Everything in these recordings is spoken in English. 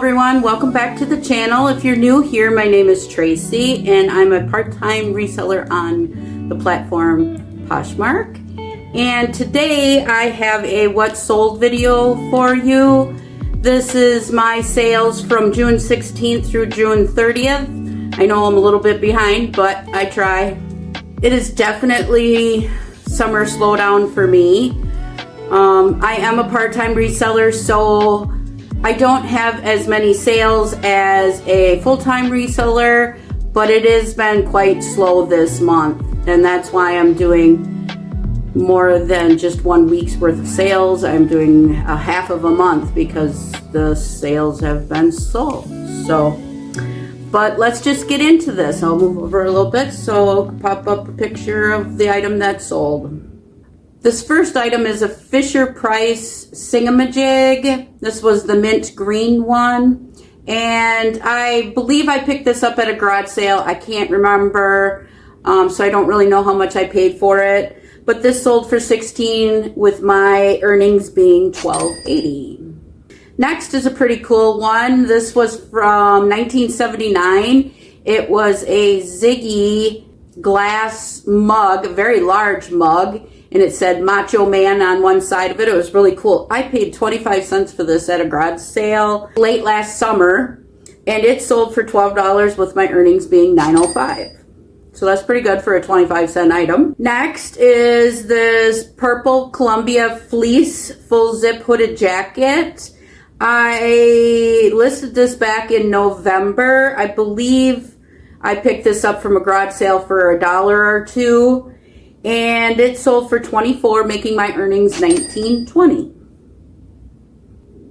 everyone, welcome back to the channel. If you're new here, my name is Tracy and I'm a part-time reseller on the platform Poshmark. And today I have a what sold video for you. This is my sales from June 16th through June 30th. I know I'm a little bit behind, but I try. It is definitely summer slowdown for me. I am a part-time reseller, so I don't have as many sales as a full-time reseller, but it has been quite slow this month, and that's why I'm doing more than just 1 week's worth of sales. I'm doing a half of a month because the sales have been slow. But let's just get into this. I'll move over a little bit so I'll pop up a picture of the item that sold. This first item is a Fisher-Price Singamajig. This was the mint green one. And I believe I picked this up at a garage sale. I can't remember, so I don't really know how much I paid for it. But this sold for $16 with my earnings being $12.80. Next is a pretty cool one. This was from 1979. It was a Ziggy glass mug, a very large mug. And it said Macho Man on one side of it. It was really cool. I paid 25 cents for this at a garage sale late last summer. And it sold for $12 with my earnings being $9.05. So that's pretty good for a 25-cent item. Next is this purple Columbia fleece full zip hooded jacket. I listed this back in November. I believe I picked this up from a garage sale for $1 or $2. And it sold for $24, making my earnings $19.20.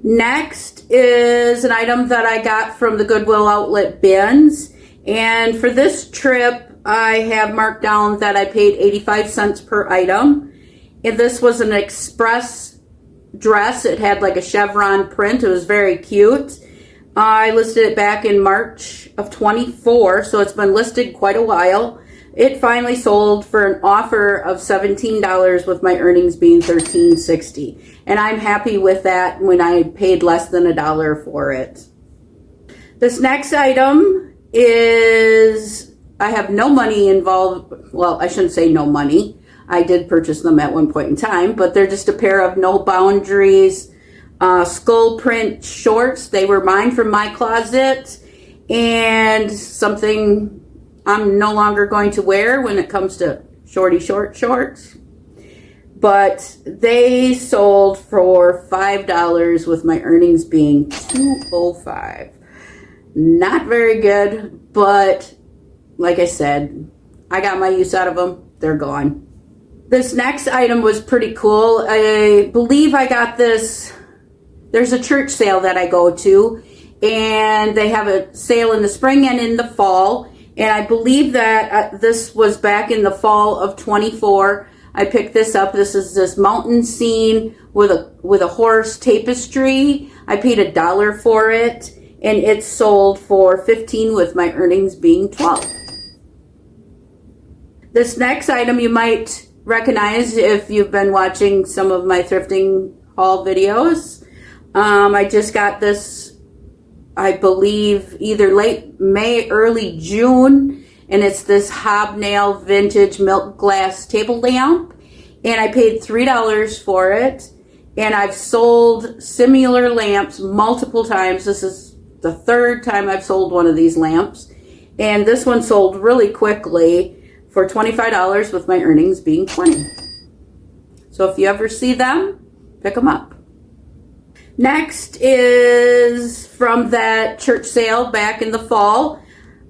Next is an item that I got from the Goodwill outlet bins. And for this trip, I have marked down that I paid 85 cents per item. And this was an express dress. It had like a chevron print. It was very cute. I listed it back in March of 24, so it's been listed quite a while. It finally sold for an offer of $17 with my earnings being $13.60. And I'm happy with that when I paid less than $1 for it. This next item is, I have no money involved. Well, I shouldn't say no money. I did purchase them at one point in time, but they're just a pair of No Boundaries skull print shorts. They were mine from my closet, and something I'm no longer going to wear when it comes to shorty short shorts. But they sold for $5 with my earnings being $2.05. Not very good, but like I said, I got my use out of them. They're gone. This next item was pretty cool. I believe I got this. There's a church sale that I go to, and they have a sale in the spring and in the fall. And I believe that this was back in the fall of 24. I picked this up. This is this mountain scene with a horse tapestry. I paid $1 for it, and it sold for $15 with my earnings being $12. This next item you might recognize if you've been watching some of my thrifting haul videos. I just got this, I believe, either late May, early June, and it's this hobnail vintage milk glass table lamp, and I paid $3 for it, and I've sold similar lamps multiple times. This is the third time I've sold one of these lamps, and this one sold really quickly for $25 with my earnings being $20. So if you ever see them, pick them up. Next is from that church sale back in the fall.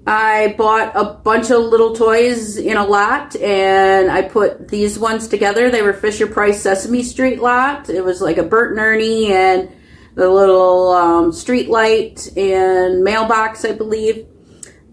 I bought a bunch of little toys in a lot, and I put these ones together. They were Fisher-Price Sesame Street lot. It was like a Bert and Ernie and the little street light and mailbox, I believe.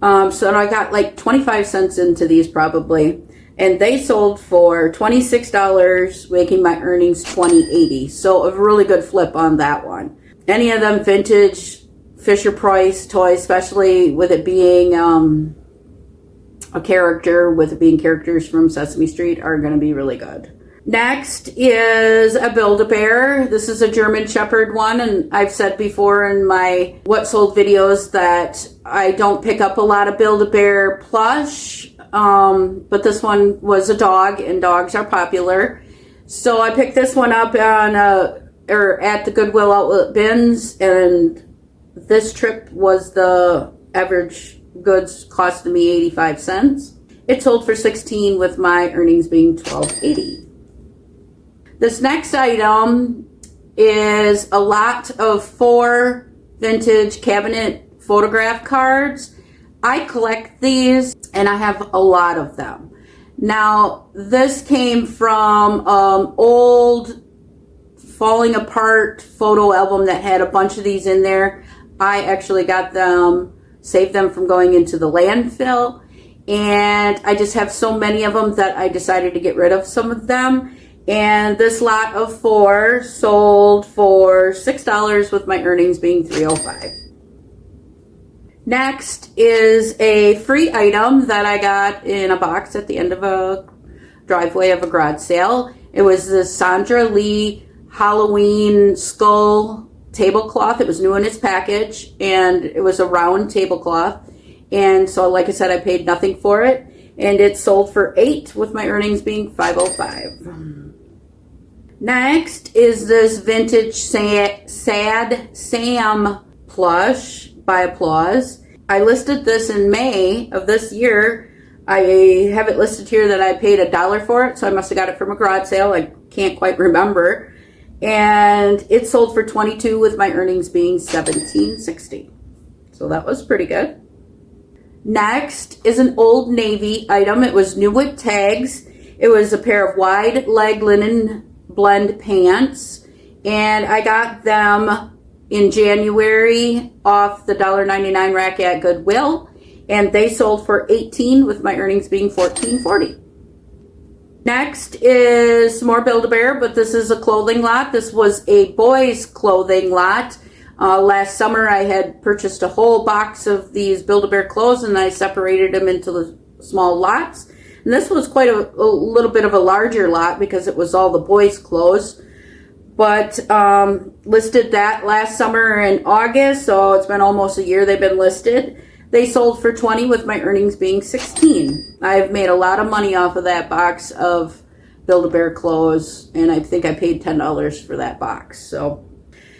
So I got like 25 cents into these probably. And they sold for $26, making my earnings $20.80. So a really good flip on that one. Any of them vintage Fisher-Price toys, especially with it being a character, with it being characters from Sesame Street, are going to be really good. Next is a Build-A-Bear. This is a German Shepherd one, and I've said before in my What Sold videos that I don't pick up a lot of Build-A-Bear plush, but this one was a dog, and dogs are popular. So I picked this one up on at the Goodwill outlet bins, and this trip was the average goods costing me 85 cents. It sold for $16 with my earnings being $12.80. This next item is a lot of 4 vintage cabinet photograph cards. I collect these and I have a lot of them. Now, this came from old falling apart photo album that had a bunch of these in there. I actually got them, saved them from going into the landfill, and I just have so many of them that I decided to get rid of some of them. And this lot of 4 sold for $6 with my earnings being $3.05. Next is a free item that I got in a box at the end of a driveway of a garage sale. It was the Sandra Lee Halloween skull tablecloth. It was new in its package, and it was a round tablecloth. And so, like I said, I paid nothing for it, and it sold for $8 with my earnings being $5.05. Next is this vintage Sad Sam plush by Applause. I listed this in May of this year. I have it listed here that I paid $1 for it, so I must have got it from a garage sale. I can't quite remember. And it sold for $22 with my earnings being $17.60. So that was pretty good. Next is an Old Navy item. It was new with tags. It was a pair of wide leg linen blend pants, and I got them in January off the $1.99 rack at Goodwill, and they sold for $18 with my earnings being $14.40. Next is some more Build-A-Bear, but this is a clothing lot. This was a boys clothing lot. Last summer I had purchased a whole box of these Build-A-Bear clothes, and I separated them into the small lots. And this was quite a little bit of a larger lot because it was all the boys' clothes. But listed that last summer in August, so it's been almost a year they've been listed. They sold for $20 with my earnings being $16. I've made a lot of money off of that box of Build-A-Bear clothes, and I think I paid $10 for that box. So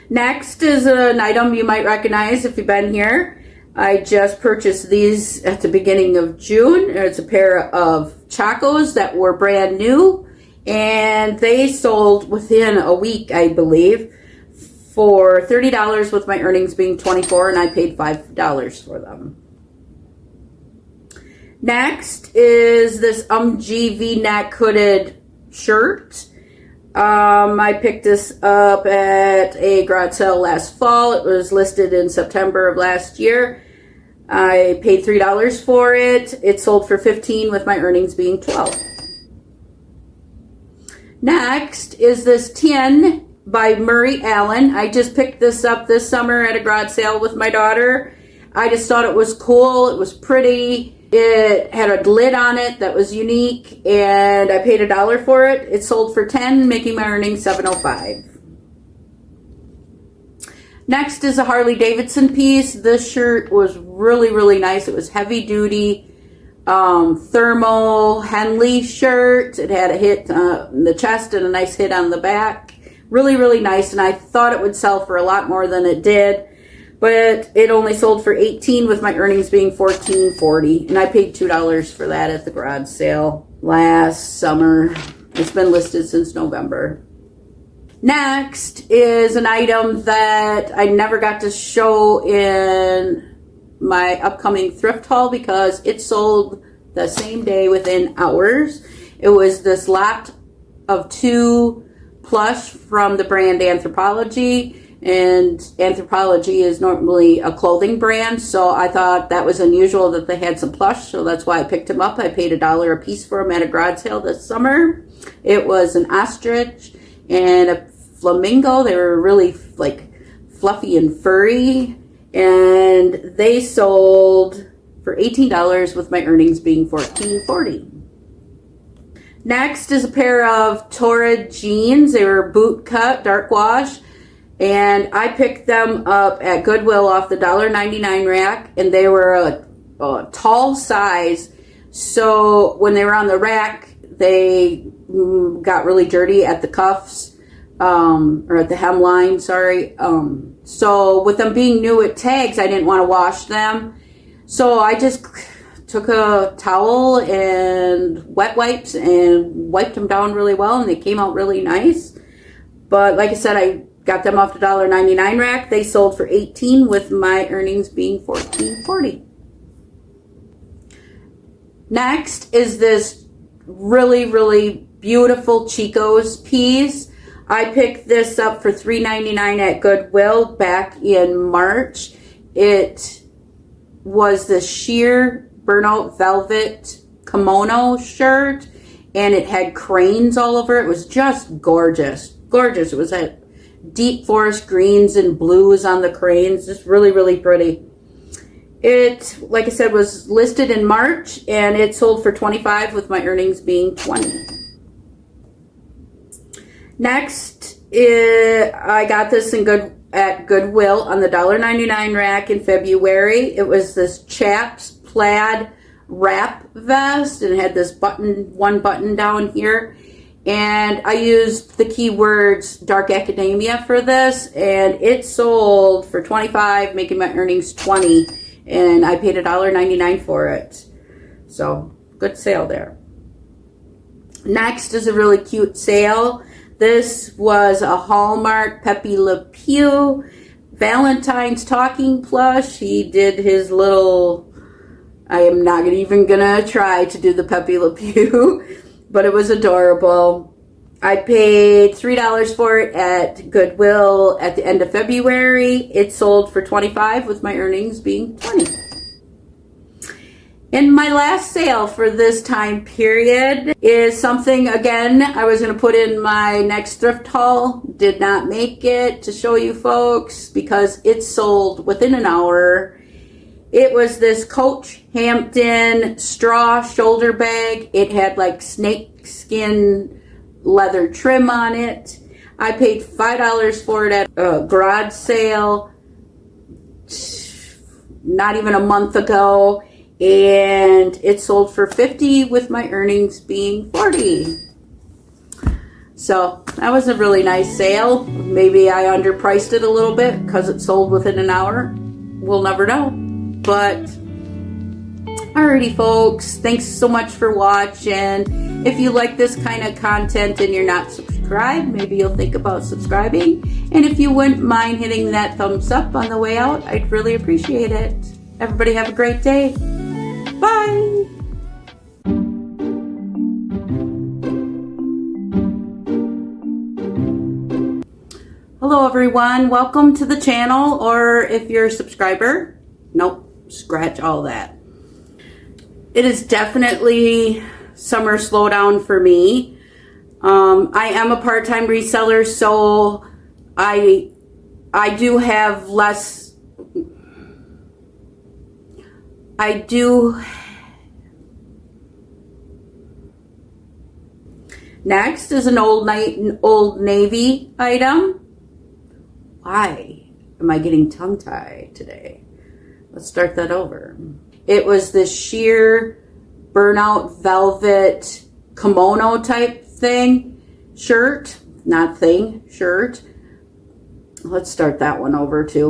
next is an item you might recognize if you've been here. I just purchased these at the beginning of June. It's a pair of Chacos that were brand new, and they sold within a week, I believe, for $30 with my earnings being $24, and I paid $5 for them. Next is this V-neck hooded shirt. I picked this up at a garage sale last fall. It was listed in September of last year. I paid $3 for it. It sold for $15 with my earnings being $12. Next is this tin by Murray Allen. I just picked this up this summer at a garage sale with my daughter. I just thought it was cool. It was pretty. It had a lid on it that was unique, and I paid $1 for it. It sold for $10, making my earnings $7.05. Next is a Harley Davidson piece. This shirt was really, really nice. It was heavy duty thermal Henley shirt. It had a hit in the chest and a nice hit on the back. Really, really nice, and I thought it would sell for a lot more than it did. But it only sold for $18 with my earnings being $14.40. And I paid $2 for that at the garage sale last summer. It's been listed since November. Next is an item that I never got to show in my upcoming thrift haul because it sold the same day within hours. It was this lot of 2 plush from the brand Anthropologie. And Anthropologie is normally a clothing brand, so I thought that was unusual that they had some plush, so that's why I picked them up. I paid $1 a piece for them at a garage sale this summer. It was an ostrich and a flamingo. They were really like fluffy and furry, and they sold for $18 with my earnings being $14.40. Next is a pair of Torrid jeans. They were boot cut, dark wash. And I picked them up at Goodwill off the $1.99 rack. And they were a tall size. So when they were on the rack, they got really dirty at the cuffs. Or at the hemline, sorry. So with them being new at tags, I didn't want to wash them. So I just took a towel and wet wipes and wiped them down really well, and they came out really nice. But like I said, I got them off the $1.99 rack. They sold for $18 with my earnings being $14.40. Next is this really, really beautiful Chico's piece. I picked this up for $3.99 at Goodwill back in March. It was the sheer burnout velvet kimono shirt, and it had cranes all over it. It was just gorgeous. Gorgeous. It was that deep forest greens and blues on the cranes. Just really, really pretty. It, like I said, was listed in March, and it sold for $25 with my earnings being $20. Next, I got this at Goodwill on the $1.99 rack in February. It was this Chaps plaid wrap vest, and it had this one button down here. And I used the keywords dark academia for this, and it sold for $25, making my earnings $20, and I paid $1.99 for it. So good sale there. Next is a really cute sale. This was a Hallmark Pepe Le Pew Valentine's talking plush. He did his little, I am not even gonna try to do the Pepe Le Pew, but it was adorable. I paid $3 for it at Goodwill at the end of February. It sold for $25 with my earnings being $20. And my last sale for this time period is something, again, I was going to put in my next thrift haul. Did not make it to show you folks because it sold within an hour. It was this Coach Hampton straw shoulder bag. It had like snake skin leather trim on it. I paid $5 for it at a garage sale not even a month ago. And it sold for $50 with my earnings being $40. So that was a really nice sale. Maybe I underpriced it a little bit because it sold within an hour. We'll never know. But alrighty folks, thanks so much for watching. If you like this kind of content and you're not subscribed, maybe you'll think about subscribing. And if you wouldn't mind hitting that thumbs up on the way out, I'd really appreciate it. Everybody have a great day. Bye! Hello everyone, welcome to the channel, or if you're a subscriber, nope, scratch all that. It is definitely summer slowdown for me. I am a part-time reseller, so I do have less. Next is an Old Navy item. Why am I getting tongue-tied today? Let's start that over. It was this sheer burnout velvet kimono type thing, shirt, not thing, shirt. Let's start that one over too.